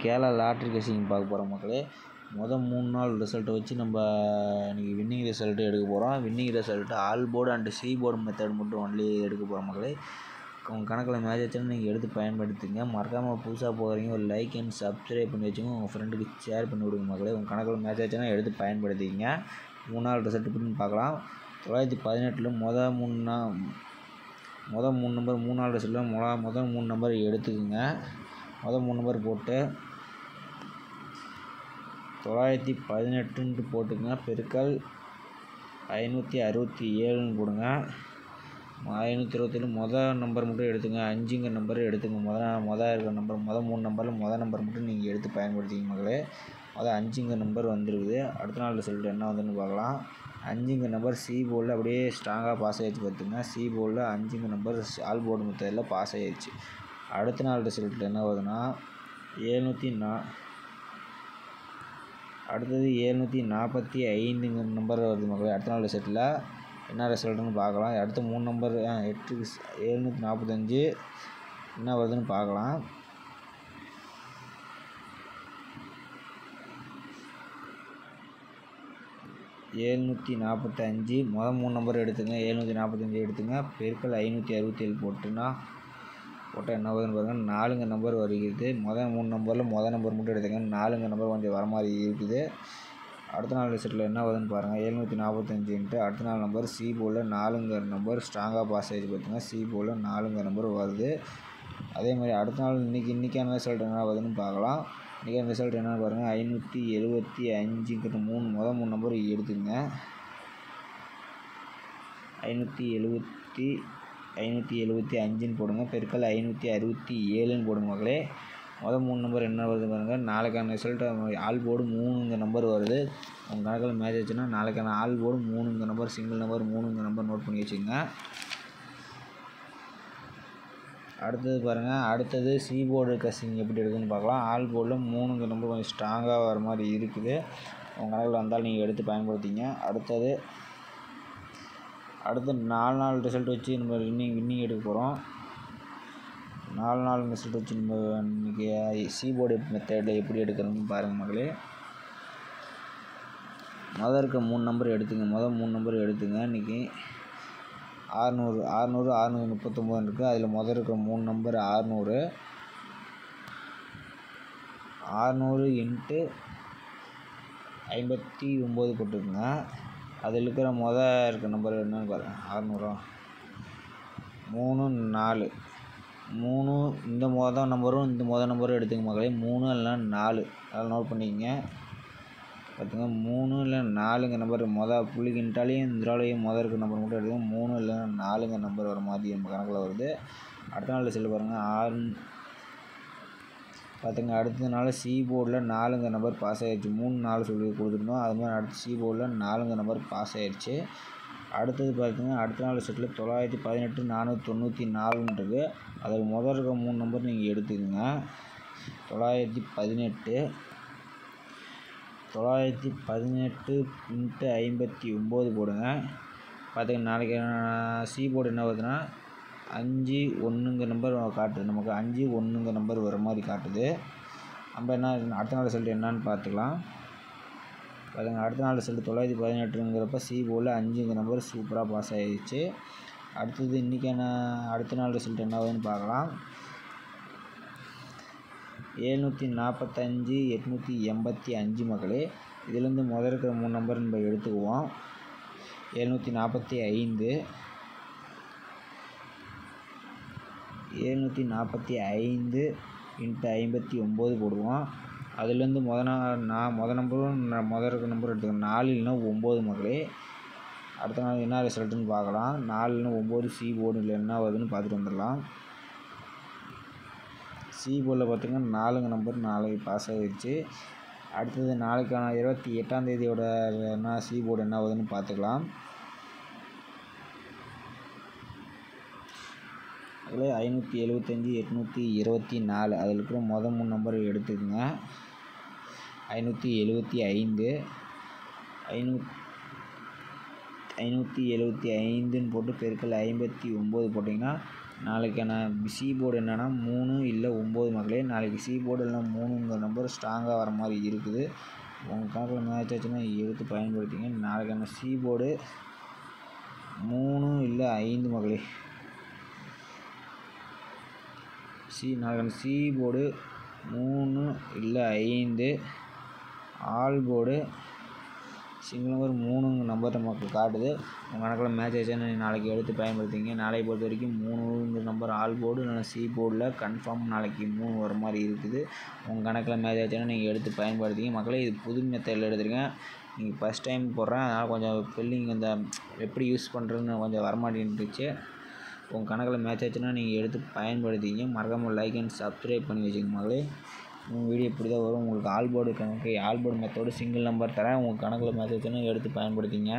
Kerala lottery guessing பார்க்க போகிறோம் மக்களே. மொதல் 3 நாள் ரிசல்ட்டை வச்சு நம்ம இன்றைக்கி வின்னிங் ரிசல்ட்டு எடுக்க போகிறோம். Winning result all board and C board method மட்டும் ஒன்லி எடுக்க போகிறோம் மக்களே. உங்கள் கணக்கில் மேட்ச் ஆச்சுன்னா நீங்கள் எடுத்து பயன்படுத்துங்க. மறக்காமல் புதுசாக போகிறீங்க ஒரு லைக் அண்ட் சப்ஸ்கிரைப் பண்ணி வச்சுங்க. உங்கள் ஃப்ரெண்டுக்கு ஷேர் பண்ணி விடுங்க மக்களே. உங்கள் கணக்கில் மேட்ச் ஆச்சுன்னா எடுத்து பயன்படுத்திங்க. 3 நாள் ரிசல்ட்டு பற்றி பார்க்கலாம். 918 மொதல் 3 நம்பர் 3 நாள் ரிசல்ட்டில் மொதல் 3 நம்பர் எடுத்துக்குங்க. மொதல் 3 நம்பர் போட்டு 918 போட்டுக்குங்க. பெருக்கல் 567 போடுங்க. 567 மொதல் நம்பர் மட்டும் எடுத்துங்க. 5ங்க நம்பர் எடுத்துங்க. மொதல் இருக்கிற நம்பர் மொதல் 3 நம்பரில் மொதல் நம்பர் மட்டும் நீங்கள் எடுத்து பயன்படுத்திங்க மக்களே. மொதல் 5ங்க நம்பர் வந்துருக்குது. அடுத்த நாள் ரிசல்ட் என்ன வந்துன்னு பார்க்கலாம். 5ங்க நம்பர் சி போர்டில் அப்படியே ஸ்ட்ராங்காக பாஸ் ஆகிடுச்சு பார்த்துங்க. சி போர்டில் 5ங்க நம்பர் ஆல் போர்டு மெத்தடில் பாஸ் ஆகிடுச்சு. அடுத்த நாள் ரிசல்ட்டில் என்ன வருதுன்னா 745ங்க நம்பர் வருது மக்களே. அடுத்த நாள் ரிசல்ட்டில் என்ன ரிசல்ட்டுன்னு பார்க்கலாம். அடுத்த 3 நம்பர் 745 என்ன வருதுன்னு பார்க்கலாம். மொதல் 3 நம்பர் எடுத்துங்க. 745 எடுத்துங்க. பெருக்கல் 567 போட்டால் என்ன வருதுன்னு பாருங்கள். 4ங்க நம்பர் வருகிறது. மொதல் 3 நம்பரில் மொதல் நம்பர் மட்டும் எடுத்துங்க. 4ங்க நம்பர் கொஞ்சம் வர மாதிரி இருக்குது. அடுத்த நாள் ரிசல்ட்டில் என்ன வருதுன்னு பாருங்கள். 745 அடுத்த நாள் நம்பர் சி போர்டில் 4ங்க நம்பர் ஸ்ட்ராங்காக பாஸ் ஆகிடுச்சு பார்த்துங்க. சி போர்டில் 4ங்க நம்பர் வருது. அதே மாதிரி அடுத்த நாள் இன்றைக்கான ரிசல்ட் என்ன வருதுன்னு பார்க்கலாம். இன்றைக்கான ரிசல்ட் என்னென்னு பாருங்கள். 575 மொதல் 3 நம்பர் எடுத்துங்க. 575 போடுங்க. பெருக்கல் 567 போடுங்க மக்களே. மொதல் 3 நம்பர் என்ன வருது பாருங்கள். நாளைக்கான ரிசல்ட்டு ஆல் போர்டு 3ங்க நம்பர் வருது. உங்கள் கணக்கில் மேட்ச் ஆச்சுன்னா நாளைக்கான ஆல் போர்டு 3ங்க நம்பர் சிங்கிள் நம்பர் 3ங்க நம்பர் நோட் பண்ணி வச்சுங்க. அடுத்தது பாருங்கள். அடுத்தது சி போர்டு கெஸ்ஸிங் எப்படி இருக்குதுன்னு பார்க்கலாம். ஆல் போர்டில் 3ங்க நம்பர் கொஞ்சம் ஸ்ட்ராங்காக வர மாதிரி இருக்குது. உங்கள் கணக்கில் வந்தால் நீங்கள் எடுத்து பயன்படுத்திங்க. அடுத்து 4 நாள் ரிசல்ட் வச்சு நம்ம வின்னிங் எடுக்க போகிறோம். 4 நாள் ரிசல்ட் வச்சு நம்ம இன்றைக்கி சி போர்டு மெத்தடில் எப்படி எடுக்கிறதுன்னு பாருங்கள் மக்களே. மொதல் இருக்க 3 நம்பர் எடுத்துங்க. மொதல் 3 நம்பர் எடுத்துங்க. இன்றைக்கி 639 இருக்குது. அதில் மொதல் இருக்கிற 3 நம்பர் 600 × 59 போட்டுக்குங்க. அதில் இருக்கிற மொதல் இருக்க நம்பர் என்னன்னு பாருங்கள். 600 3 4 3 இந்த மொதல் நம்பரும் இந்த மொதல் நம்பரும் எடுத்துங்க மக்களே. 3 இல்லைனா 4 அதெல்லாம் நோட் பண்ணிக்கங்க பார்த்துங்க. 3 இல்லை 4ங்க நம்பர் மொதல் புள்ளிக்கின்ட்டாலையும் இந்திராலையும் மொதல் இருக்கிற நம்பர் மட்டும் எடுத்துங்க. 3 இல்லைனா 4ங்க நம்பர் வர மாதிரி நம்ம கணக்கில் வருது. அடுத்த நாள் ரிசல்ட் பாருங்கள். 6 பார்த்துங்க. அடுத்த நாள் சி போர்டில் 4ங்க நம்பர் பாஸ் ஆகிடுச்சு. 3 4 சொல்லி கொடுத்துருந்தோம். அது மாதிரி அடுத்த சி போர்டில் 4ங்க நம்பர் பாஸ் ஆகிடுச்சு. அடுத்தது பார்த்துங்க. அடுத்த நாள் ரிசல்ட்டில் 918 494 இருக்குது. அதில் முதல் இருக்க 3 நம்பர் நீங்கள் எடுத்துக்கோங்க. 918 × 59 போடுங்க. பார்த்துங்க. நாளைக்கு சி போர்டு என்ன வருதுன்னா 51ங்க நம்பர் காட்டுது. நமக்கு 51ங்க நம்பர் வர மாதிரி காட்டுது. நம்ம என்ன அடுத்த நாள் ரிசல்ட் என்னன்னு பார்த்துக்கலாம். பாருங்க. அடுத்த நாள் ரிசல்ட் 918ங்கிறப்ப சி போர்டில் 5ங்க நம்பர் சூப்பராக பாஸ் ஆகிடுச்சு. அடுத்தது இன்றைக்கான அடுத்த நாள் ரிசல்ட் என்ன ஆகுதுன்னு பார்க்கலாம். 745 885 மக்களே. இதுலேருந்து முதல் இருக்கிற 3 நம்பர் நம்ம எடுத்துக்குவோம். 745 × 59 போடுவோம். அதுலேருந்து மொதல் நம்பரும் மொதல் இருக்கிற நம்பர் எடுத்துக்கோங்க. 4 இல்லைனா 9 மக்களே. அடுத்த நாள் என்ன ரிசல்ட்டுன்னு பார்க்கலாம். 4 இல்லைனா 9 சி போர்டில் என்ன வருதுன்னு பார்த்துட்டு வந்துடலாம். சி போர்டில் பார்த்திங்கன்னா 4ங்க நம்பர் நாளைக்கு பாஸ் ஆகிடுச்சு. அடுத்தது நாளைக்கான 28ஆம் தேதியோட என்ன சி போர்டு என்ன ஆகுதுன்னு பார்த்துக்கலாம். அதில் 575 824 அதில் இருக்கிற மொதல் 3 நம்பர் எடுத்துக்கோங்க. 575 போட்டு பெருக்கல் 59 போட்டிங்கன்னா நாளைக்கான சி போர்டு என்னென்னா 3 இல்லை 9 மக்களே. நாளைக்கு சி போர்டு இல்லைனா 3ங்கிற நம்பர் ஸ்ட்ராங்காக வர மாதிரி இருக்குது. உங்கள் கணக்கில் மேட்ச் ஆச்சுன்னா எடுத்து பயன்படுத்திங்க. நாளைக்கான சி போர்டு 3 இல்லை 5 மக்களே. நாளைக்கான சி போர்டு 3 இல்லை 5. ஆல் போர்டு சிங்கிள் நம்பர் 3ங்கிற நம்பர் நமக்கு காட்டுது. உங்கள் கணக்கில் மேட்ச் ஆச்சுன்னா நாளைக்கு எடுத்து பயன்படுத்திங்க. நாளைக்கு பொறுத்த வரைக்கும் 3ங்கிற நம்பர் ஆல் போர்டு இல்லைனா சி போர்டில் கன்ஃபார்ம் நாளைக்கு 3 வர மாதிரி இருக்குது. உங்கள் கணக்கில் மேட்ச் ஆச்சுன்னா நீங்கள் எடுத்து பயன்படுத்திங்க மக்களே. இது புது மெத்தடில் எடுத்துருக்கேன். நீங்கள் ஃபஸ்ட் டைம் போடுறேன், அதனால் கொஞ்சம் ஸ்பெல்லிங் இந்த எப்படி யூஸ் பண்ணுறதுன்னு கொஞ்சம் வரமாட்டேன்ட்டுச்சு. உங்கள் கணக்கில் மேட்ச் ஆச்சுன்னா நீங்கள் எடுத்து பயன்படுத்திங்க. மறக்காமல் லைக் அண்ட் சப்ஸ்கிரைப் பண்ணி வச்சுக்கோங்க மக்களே. உங்கள் வீடியோ இப்படி தான் வரும். உங்களுக்கு all board method single number தரேன். உங்கள் கணக்கில் மேட்ச் ஆச்சுன்னா எடுத்து பயன்படுத்திங்க.